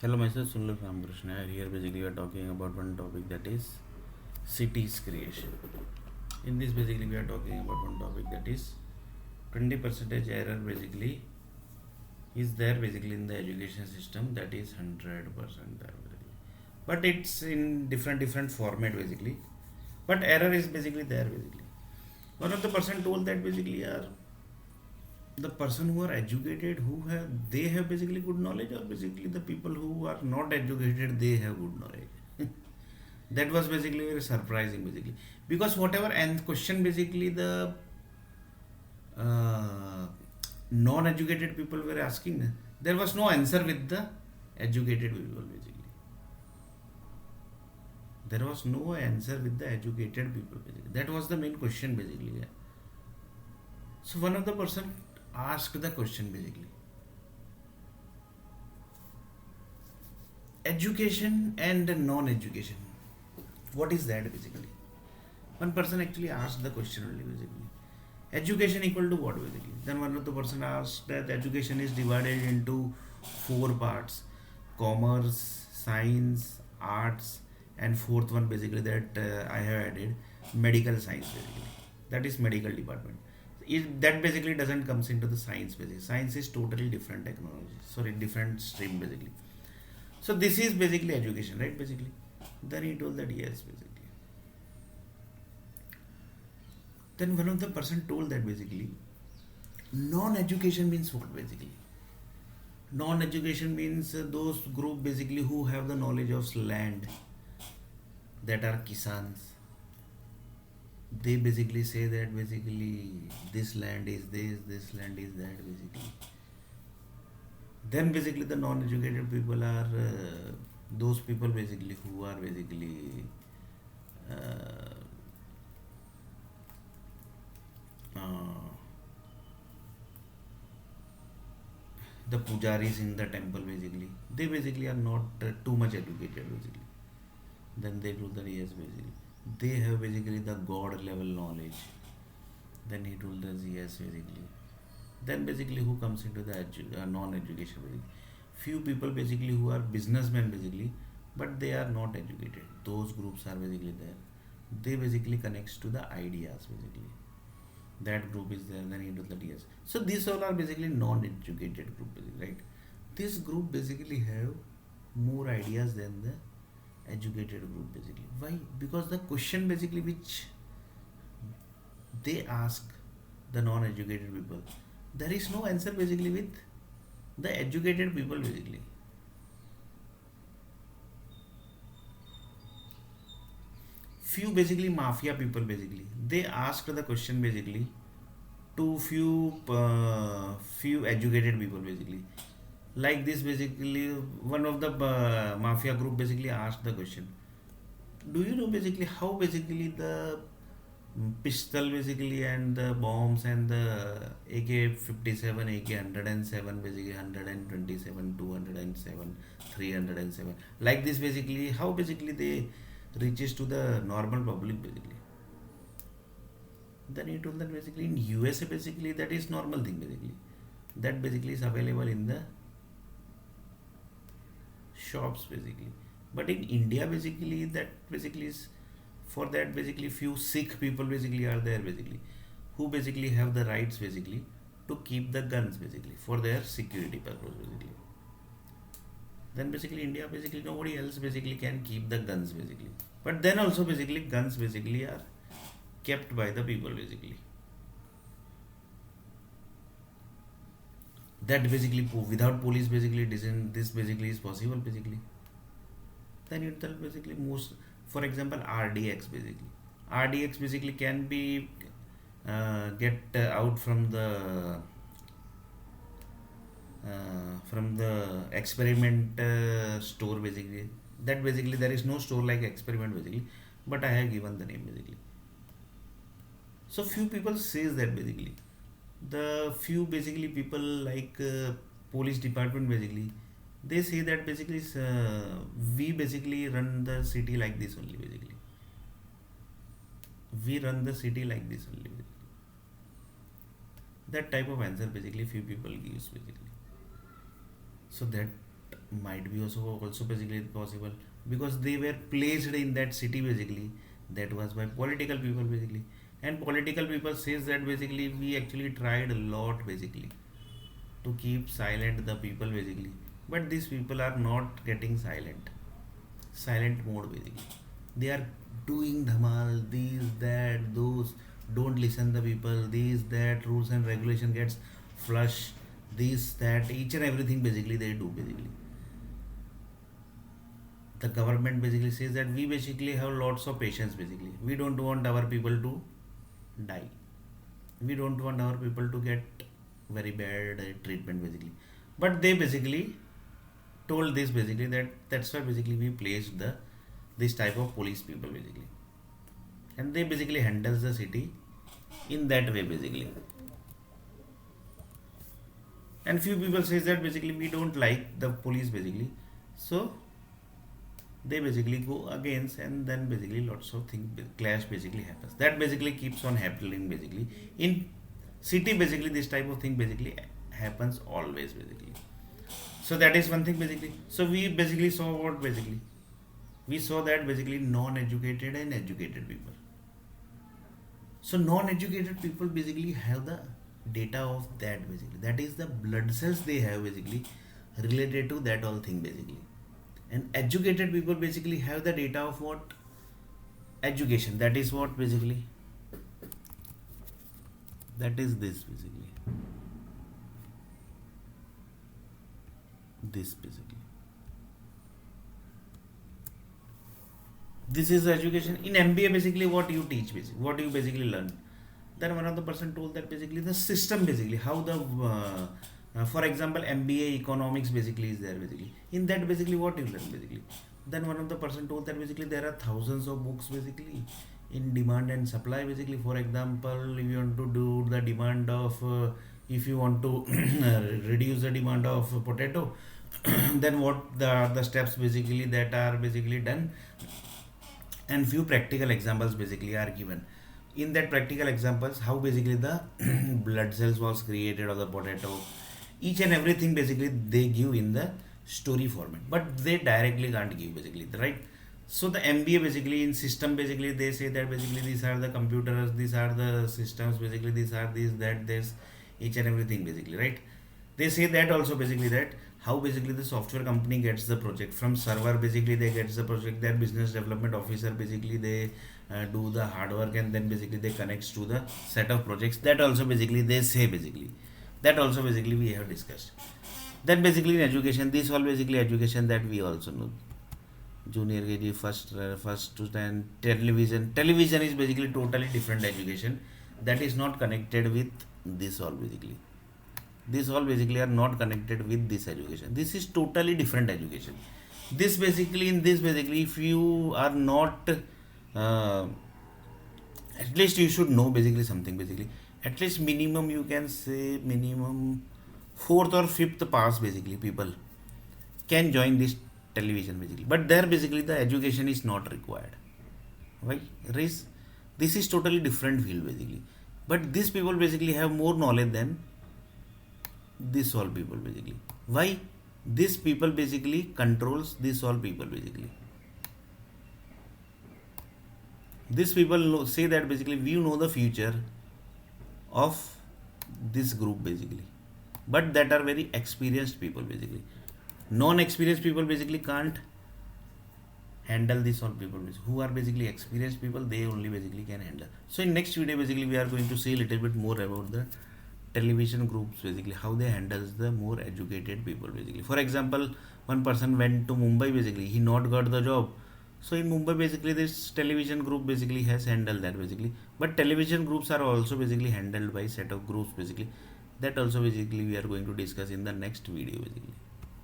Hello, myself Sunil Ramakrishna. Here, basically, we are talking about one topic, that is cities creation. In this, basically, we are talking about one topic, that is 20 percentage error. Basically, is there basically in the education system, that is 100% there. Basically. But it's in different format basically. But error is basically there basically. One of the person told that basically are the person who are educated, who have they have basically good knowledge, or basically the people who are not educated, they have good knowledge. That was basically very surprising basically, because whatever and question basically the uh, non-educated people were asking, there was no answer with the educated people basically. There was no answer with the educated people basically. That was the main question basically. Yeah. So one of the person asked the question basically, education and non-education, what is that basically? One person actually asked the question only basically, education equal to what basically? Then one of the person asked that education is divided into four parts: commerce, science, arts, and fourth one basically that I have added, medical science basically. That is medical department. That basically doesn't comes into the science basically. Science is totally different technology. Sorry, different stream basically. So this is basically education, right? Basically. Then he told that yes, basically. Then one of the person told that basically non-education means what basically? Non-education means those group basically who have the knowledge of land, that are kisans. They basically say that basically this land is this land is that basically. Then basically the non-educated people are those people basically who are basically uh, uh, the pujaris in the temple basically. They basically are not too much educated basically. Then they do the yes basically. They have basically the god level knowledge. Then he told us yes basically. Then basically who comes into the non-education basically? Few people basically who are businessmen basically, but they are not educated. Those groups are basically there. They basically connects to the ideas basically. That group is there. Then he does the DS. So these all are basically non-educated group basically, right? This group basically have more ideas than the educated group basically. Why? Because the question basically which they ask the non-educated people, there is no answer basically with the educated people basically. Few basically mafia people basically, they asked the question basically to few educated people basically. Like this basically, one of the mafia group basically asked the question, do you know basically how basically the pistol basically and the bombs and the AK-57, AK-107 basically, 127, 207, 307, like this basically, how basically they reaches to the normal public basically? Then he told that basically in USA basically that is normal thing basically, that basically is available in the shops basically. But in India basically that basically is, for that basically few Sikh people basically are there basically, who basically have the rights basically to keep the guns basically for their security purpose basically. Then basically India basically nobody else basically can keep the guns basically. But then also basically guns basically are kept by the people basically. That basically without police basically this basically is possible basically. Then you tell basically most, for example RDX basically, RDX basically can be get out from the experiment store basically. That basically there is no store like experiment basically, but I have given the name basically. So few people says that basically, the few basically people like police department basically, they say that basically we basically run the city like this only basically. We run the city like this only basically. That type of answer basically few people gives basically. So that Might be also basically possible, because they were placed in that city basically, that was by political people basically. And political people says that basically we actually tried a lot basically to keep silent the people basically, but these people are not getting silent mode basically. They are doing dhamal, these that those, don't listen the people, these that, rules and regulation gets flush, this that, each and everything basically they do basically. The government basically says that we basically have lots of patience basically, we don't want our people to die, we don't want our people to get very bad treatment basically. But they basically told this basically, that that's why basically we placed the this type of police people basically, and they basically handles the city in that way basically. And few people says that basically we don't like the police basically, so they basically go against, and then basically lots of things clash basically happens, that basically keeps on happening basically in city basically. This type of thing basically happens always basically. So that is one thing basically. So we basically saw what basically, we saw that basically non-educated and educated people. So non-educated people basically have the data of that basically, that is the blood cells they have basically related to that all thing basically. And educated people basically have the data of what, education, that is what basically, that is this basically, this basically, this is the education. In MBA basically what you teach basically, what you basically learn. Then one of the person told that basically the system basically, how the for example MBA economics basically is there basically, in that basically what you learn basically. Then one of the person told that basically there are thousands of books basically in demand and supply basically. For example, if you want to do the demand of if you want to reduce the demand of potato, then what the steps basically that are basically done, and few practical examples basically are given. In that practical examples, how basically the blood cells was created of the potato, each and everything basically they give in the story format, but they directly can't give basically, right? So the MBA basically in system basically they say that basically these are the computers, these are the systems basically, these are this that this, each and everything basically, right? They say that also basically, that how basically the software company gets the project from server basically, they gets the project, their business development officer basically they do the hard work, and then basically they connects to the set of projects, that also basically they say basically, that also basically we have discussed. Then basically in education, this all basically education that we also know, junior KG, first to 10, television is basically totally different education, that is not connected with this all basically, this all basically are not connected with this education, this is totally different education. This basically, in this basically, if you are not uh, at least you should know basically something basically, at least minimum you can say minimum fourth or fifth pass basically people can join this television basically, but there basically the education is not required. Why? Raise, this is totally different field basically, but these people basically have more knowledge than this all people basically. Why? This people basically controls this all people basically. These people say that basically we know the future of this group basically, but that are very experienced people basically. Non-experienced people basically can't handle this all people who are basically experienced people, they only basically can handle. So in next video basically we are going to see a little bit more about the television groups basically, how they handles the more educated people basically. For example, one person went to Mumbai basically, he not got the job, so in Mumbai basically this television group basically has handled that basically. But television groups are also basically handled by set of groups basically, that also basically we are going to discuss in the next video basically.